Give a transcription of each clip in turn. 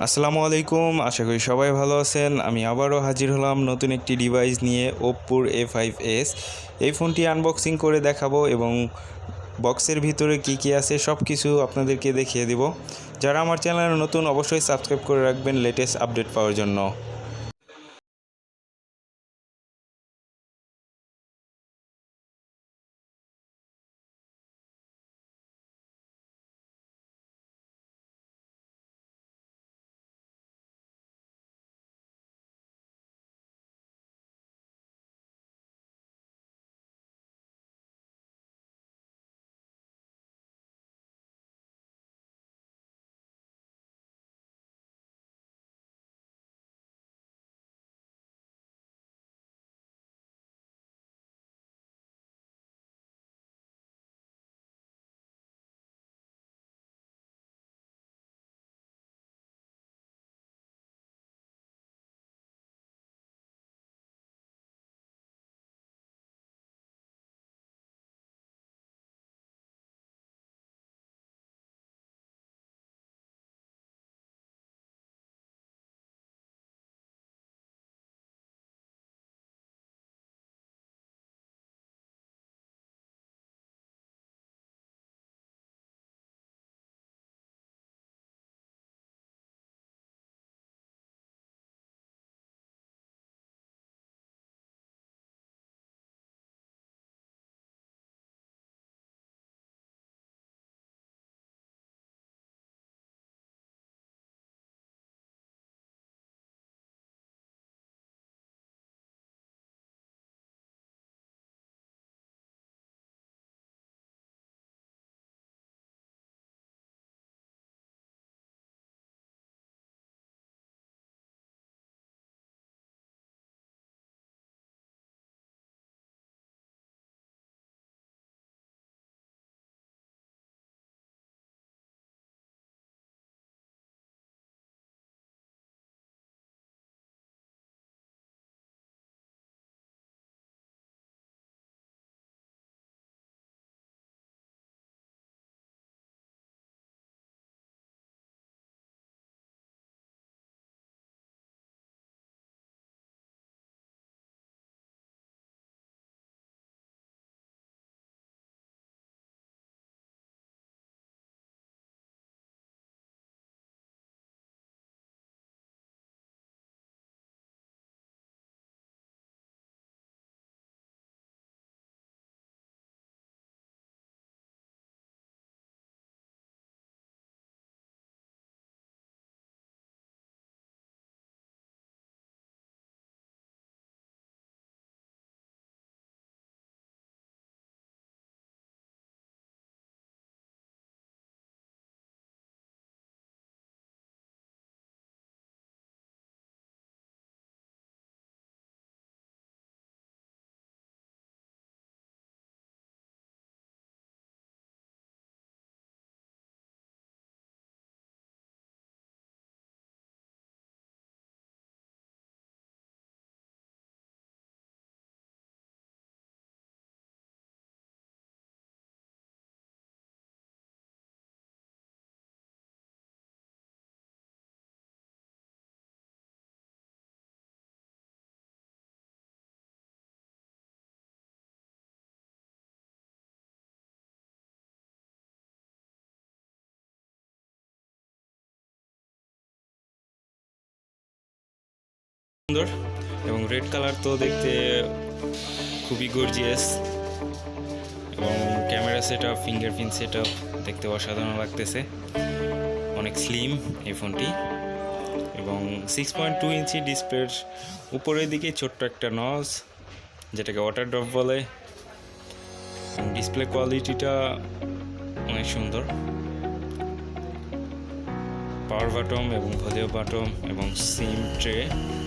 আসসালামু আলাইকুম, আশা করি সবাই ভালো আছেন। আমি আবারও হাজির হলাম নতুন একটি ডিভাইস নিয়ে, ওপ্পোর A5s। এই ফোনটি আনবক্সিং করে দেখাবো এবং বক্সের ভিতরে কি কি আছে সব কিছু আপনাদেরকে দেখিয়ে দিব। যারা আমার চ্যানেলে নতুন অবশ্যই সাবস্ক্রাইব করে রাখবেন লেটেস্ট আপডেট পাওয়ার জন্য। সুন্দর এবং রেড কালার তো দেখতে খুবই গর্জিয়াস, এবং ক্যামেরা সেটআপ, ফিঙ্গারপ্রিন্ট সেটআপ দেখতে অসাধারণ লাগতেছে। অনেক স্লিম এই ফোনটি এবং 6.2 ইঞ্চি ডিসপ্লের উপরের দিকে ছোট্ট একটা নজ, যেটাকে ওয়াটার ড্রপ বলে। ডিসপ্লে কোয়ালিটিটা অনেক সুন্দর। পাওয়ার বাটন এবং ভলিউম বাটন এবং সিম ট্রে,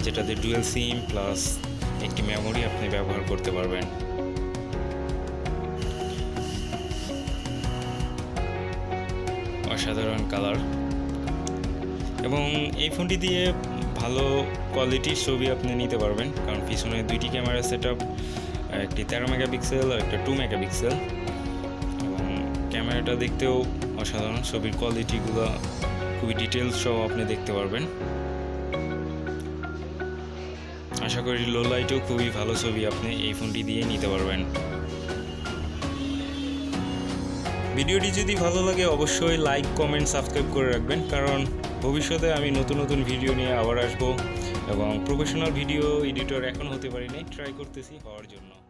যেটাতে ডুয়েল সিম প্লাস একটি মেমোরি আপনি ব্যবহার করতে পারবেন। অসাধারণ কালার, এবং এই ফোনটি দিয়ে ভালো কোয়ালিটির ছবি আপনি নিতে পারবেন, কারণ পিছনে দুইটি ক্যামেরা সেটআপ, একটি 13 মেগাপিক্সেল আর একটা 2 মেগাপিক্সেল, এবং ক্যামেরাটা দেখতেও অসাধারণ। ছবির কোয়ালিটিগুলো খুবই ডিটেলস সহ আপনি দেখতে পারবেন। আশা করি লো লাইটেও খুবই ভালো ছবি আপনি এই ফোনটি দিয়ে নিতে পারবেন। ভিডিওটি যদি ভালো লাগে অবশ্যই লাইক, কমেন্ট, সাবস্ক্রাইব করে রাখবেন, কারণ ভবিষ্যতে আমি নতুন নতুন ভিডিও নিয়ে আবার আসবো এবং প্রফেশনাল ভিডিও এডিটর এখন হতে পারি নাই, ট্রাই করতেছি হওয়ার জন্য।